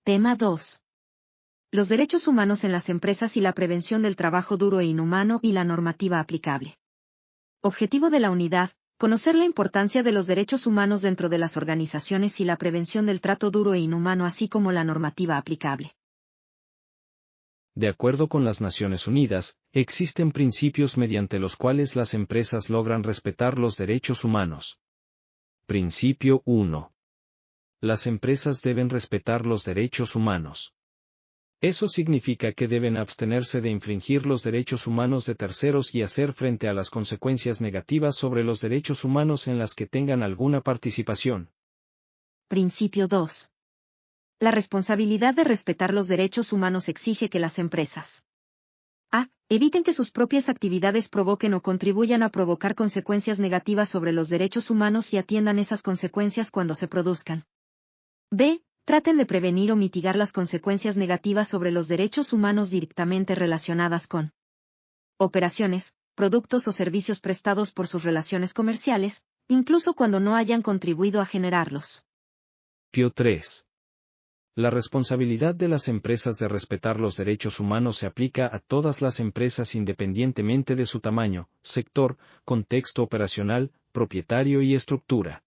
Tema 2. Los derechos humanos en las empresas y la prevención del trabajo duro e inhumano y la normativa aplicable. Objetivo de la unidad: conocer la importancia de los derechos humanos dentro de las organizaciones y la prevención del trato duro e inhumano, así como la normativa aplicable. De acuerdo con las Naciones Unidas, existen principios mediante los cuales las empresas logran respetar los derechos humanos. Principio 1. Las empresas deben respetar los derechos humanos. Eso significa que deben abstenerse de infringir los derechos humanos de terceros y hacer frente a las consecuencias negativas sobre los derechos humanos en las que tengan alguna participación. Principio 2. La responsabilidad de respetar los derechos humanos exige que las empresas a. Eviten que sus propias actividades provoquen o contribuyan a provocar consecuencias negativas sobre los derechos humanos y atiendan esas consecuencias cuando se produzcan. b. Traten de prevenir o mitigar las consecuencias negativas sobre los derechos humanos directamente relacionadas con operaciones, productos o servicios prestados por sus relaciones comerciales, incluso cuando no hayan contribuido a generarlos. Pio 3. La responsabilidad de las empresas de respetar los derechos humanos se aplica a todas las empresas independientemente de su tamaño, sector, contexto operacional, propietario y estructura.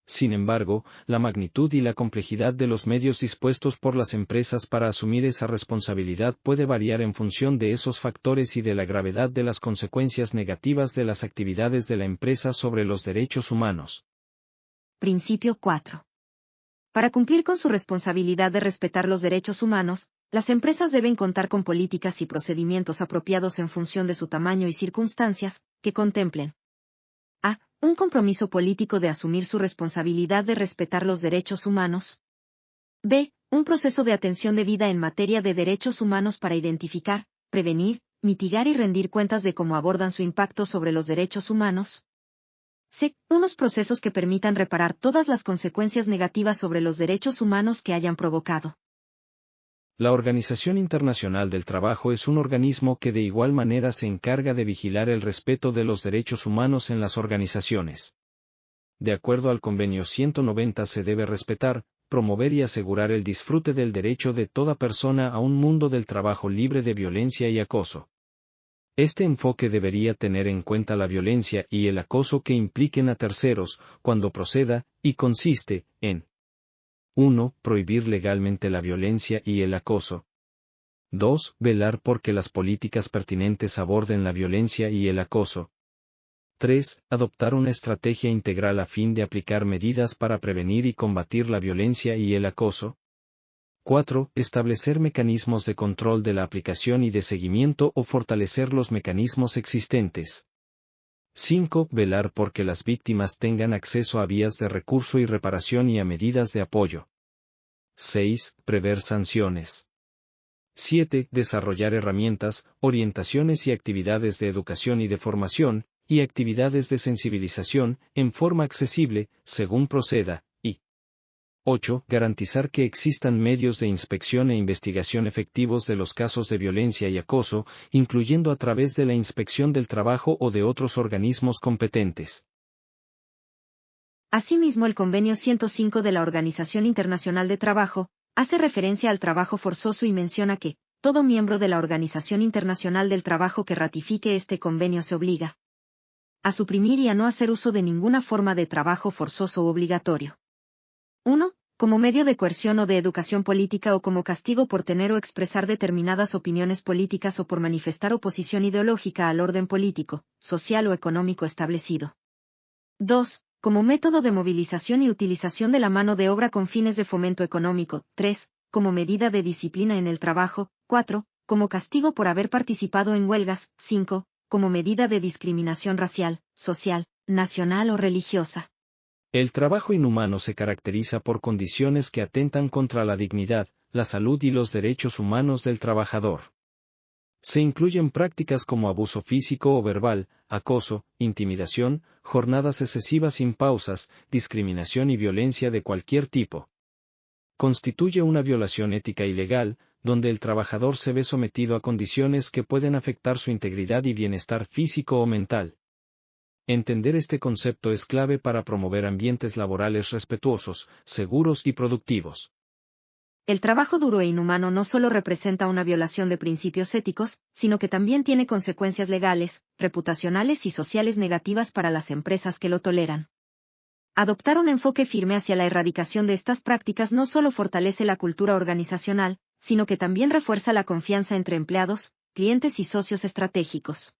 Sin embargo, la magnitud y la complejidad de los medios dispuestos por las empresas para asumir esa responsabilidad puede variar en función de esos factores y de la gravedad de las consecuencias negativas de las actividades de la empresa sobre los derechos humanos. Principio 4. Para cumplir con su responsabilidad de respetar los derechos humanos, las empresas deben contar con políticas y procedimientos apropiados en función de su tamaño y circunstancias, que contemplen a. Un compromiso político de asumir su responsabilidad de respetar los derechos humanos. b. Un proceso de atención debida en materia de derechos humanos para identificar, prevenir, mitigar y rendir cuentas de cómo abordan su impacto sobre los derechos humanos. c. Unos procesos que permitan reparar todas las consecuencias negativas sobre los derechos humanos que hayan provocado. La Organización Internacional del Trabajo es un organismo que de igual manera se encarga de vigilar el respeto de los derechos humanos en las organizaciones. De acuerdo al Convenio 190 se debe respetar, promover y asegurar el disfrute del derecho de toda persona a un mundo del trabajo libre de violencia y acoso. Este enfoque debería tener en cuenta la violencia y el acoso que impliquen a terceros, cuando proceda, y consiste en 1. Prohibir legalmente la violencia y el acoso. 2. Velar por que las políticas pertinentes aborden la violencia y el acoso. 3. Adoptar una estrategia integral a fin de aplicar medidas para prevenir y combatir la violencia y el acoso. 4. Establecer mecanismos de control de la aplicación y de seguimiento o fortalecer los mecanismos existentes. 5. Velar por que las víctimas tengan acceso a vías de recurso y reparación y a medidas de apoyo. 6. Prever sanciones. 7. Desarrollar herramientas, orientaciones y actividades de educación y de formación, y actividades de sensibilización, en forma accesible, según proceda, y 8. Garantizar que existan medios de inspección e investigación efectivos de los casos de violencia y acoso, incluyendo a través de la Inspección del Trabajo o de otros organismos competentes. Asimismo, el Convenio 105 de la Organización Internacional de Trabajo hace referencia al trabajo forzoso y menciona que todo miembro de la Organización Internacional del Trabajo que ratifique este convenio se obliga a suprimir y a no hacer uso de ninguna forma de trabajo forzoso u obligatorio. 1. Como medio de coerción o de educación política o como castigo por tener o expresar determinadas opiniones políticas o por manifestar oposición ideológica al orden político, social o económico establecido. 2. Como método de movilización y utilización de la mano de obra con fines de fomento económico. 3. Como medida de disciplina en el trabajo. 4. Como castigo por haber participado en huelgas. 5. Como medida de discriminación racial, social, nacional o religiosa. El trabajo inhumano se caracteriza por condiciones que atentan contra la dignidad, la salud y los derechos humanos del trabajador. Se incluyen prácticas como abuso físico o verbal, acoso, intimidación, jornadas excesivas sin pausas, discriminación y violencia de cualquier tipo. Constituye una violación ética y legal, donde el trabajador se ve sometido a condiciones que pueden afectar su integridad y bienestar físico o mental. Entender este concepto es clave para promover ambientes laborales respetuosos, seguros y productivos. El trabajo duro e inhumano no solo representa una violación de principios éticos, sino que también tiene consecuencias legales, reputacionales y sociales negativas para las empresas que lo toleran. Adoptar un enfoque firme hacia la erradicación de estas prácticas no solo fortalece la cultura organizacional, sino que también refuerza la confianza entre empleados, clientes y socios estratégicos.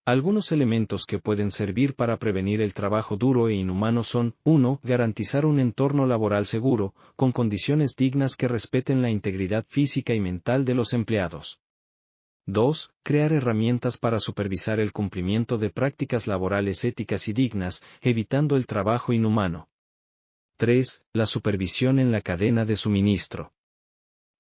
Algunos elementos que pueden servir para prevenir el trabajo duro e inhumano son: 1. Garantizar un entorno laboral seguro, con condiciones dignas que respeten la integridad física y mental de los empleados. 2. Crear herramientas para supervisar el cumplimiento de prácticas laborales éticas y dignas, evitando el trabajo inhumano. 3. La supervisión en la cadena de suministro.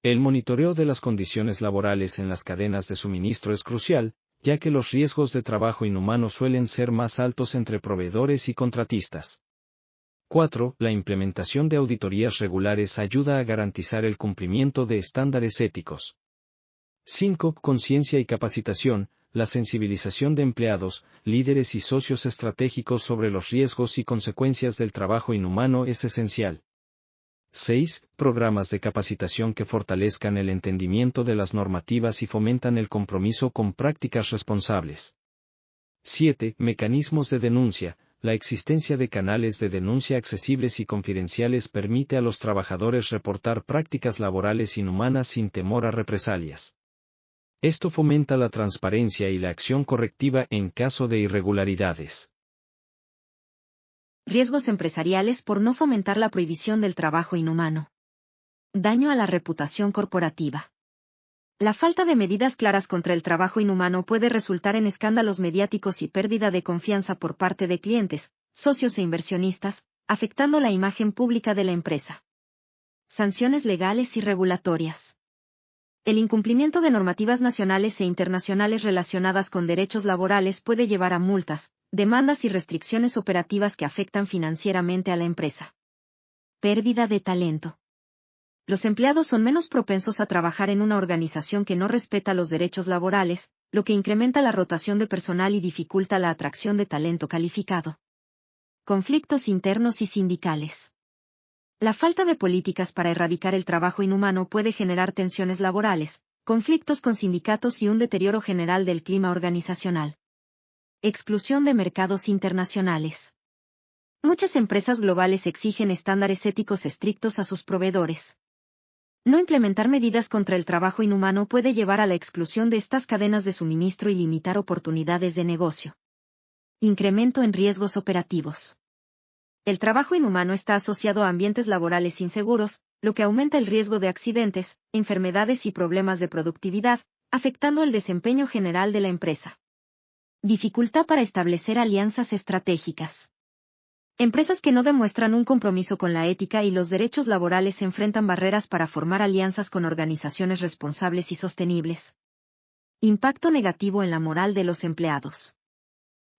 El monitoreo de las condiciones laborales en las cadenas de suministro es crucial, ya que los riesgos de trabajo inhumano suelen ser más altos entre proveedores y contratistas. 4. La implementación de auditorías regulares ayuda a garantizar el cumplimiento de estándares éticos. 5. Conciencia y capacitación. La sensibilización de empleados, líderes y socios estratégicos sobre los riesgos y consecuencias del trabajo inhumano es esencial. 6. Programas de capacitación que fortalezcan el entendimiento de las normativas y fomentan el compromiso con prácticas responsables. 7. Mecanismos de denuncia. La existencia de canales de denuncia accesibles y confidenciales permite a los trabajadores reportar prácticas laborales inhumanas sin temor a represalias. Esto fomenta la transparencia y la acción correctiva en caso de irregularidades. Riesgos empresariales por no fomentar la prohibición del trabajo inhumano. Daño a la reputación corporativa. La falta de medidas claras contra el trabajo inhumano puede resultar en escándalos mediáticos y pérdida de confianza por parte de clientes, socios e inversionistas, afectando la imagen pública de la empresa. Sanciones legales y regulatorias. El incumplimiento de normativas nacionales e internacionales relacionadas con derechos laborales puede llevar a multas, demandas y restricciones operativas que afectan financieramente a la empresa. Pérdida de talento. Los empleados son menos propensos a trabajar en una organización que no respeta los derechos laborales, lo que incrementa la rotación de personal y dificulta la atracción de talento calificado. Conflictos internos y sindicales. La falta de políticas para erradicar el trabajo inhumano puede generar tensiones laborales, conflictos con sindicatos y un deterioro general del clima organizacional. Exclusión de mercados internacionales. Muchas empresas globales exigen estándares éticos estrictos a sus proveedores. No implementar medidas contra el trabajo inhumano puede llevar a la exclusión de estas cadenas de suministro y limitar oportunidades de negocio. Incremento en riesgos operativos. El trabajo inhumano está asociado a ambientes laborales inseguros, lo que aumenta el riesgo de accidentes, enfermedades y problemas de productividad, afectando el desempeño general de la empresa. Dificultad para establecer alianzas estratégicas. Empresas que no demuestran un compromiso con la ética y los derechos laborales enfrentan barreras para formar alianzas con organizaciones responsables y sostenibles. Impacto negativo en la moral de los empleados.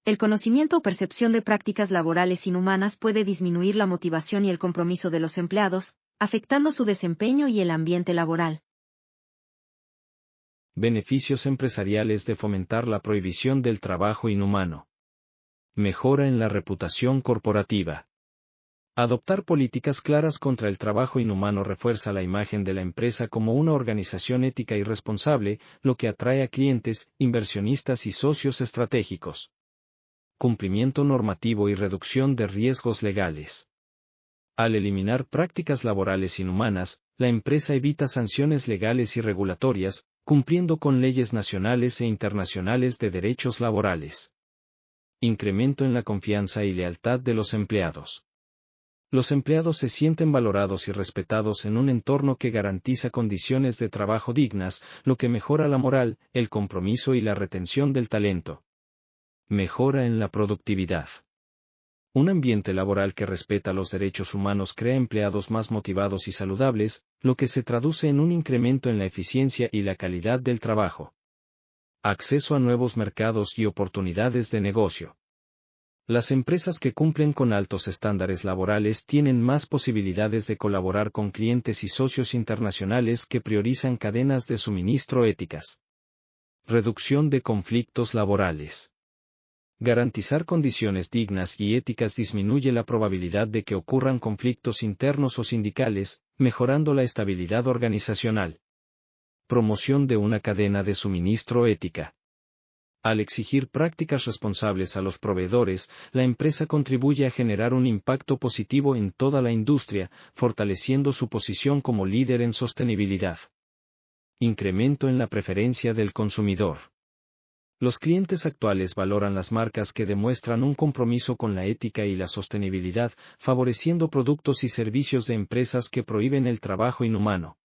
El conocimiento o percepción de prácticas laborales inhumanas puede disminuir la motivación y el compromiso de los empleados, afectando su desempeño y el ambiente laboral. Beneficios empresariales de fomentar la prohibición del trabajo inhumano. Mejora en la reputación corporativa. Adoptar políticas claras contra el trabajo inhumano refuerza la imagen de la empresa como una organización ética y responsable, lo que atrae a clientes, inversionistas y socios estratégicos. Cumplimiento normativo y reducción de riesgos legales. Al eliminar prácticas laborales inhumanas, la empresa evita sanciones legales y regulatorias, cumpliendo con leyes nacionales e internacionales de derechos laborales. Incremento en la confianza y lealtad de los empleados. Los empleados se sienten valorados y respetados en un entorno que garantiza condiciones de trabajo dignas, lo que mejora la moral, el compromiso y la retención del talento. Mejora en la productividad. Un ambiente laboral que respeta los derechos humanos crea empleados más motivados y saludables, lo que se traduce en un incremento en la eficiencia y la calidad del trabajo. Acceso a nuevos mercados y oportunidades de negocio. Las empresas que cumplen con altos estándares laborales tienen más posibilidades de colaborar con clientes y socios internacionales que priorizan cadenas de suministro éticas. Reducción de conflictos laborales. Garantizar condiciones dignas y éticas disminuye la probabilidad de que ocurran conflictos internos o sindicales, mejorando la estabilidad organizacional. Promoción de una cadena de suministro ética. Al exigir prácticas responsables a los proveedores, la empresa contribuye a generar un impacto positivo en toda la industria, fortaleciendo su posición como líder en sostenibilidad. Incremento en la preferencia del consumidor. Los clientes actuales valoran las marcas que demuestran un compromiso con la ética y la sostenibilidad, favoreciendo productos y servicios de empresas que prohíben el trabajo inhumano.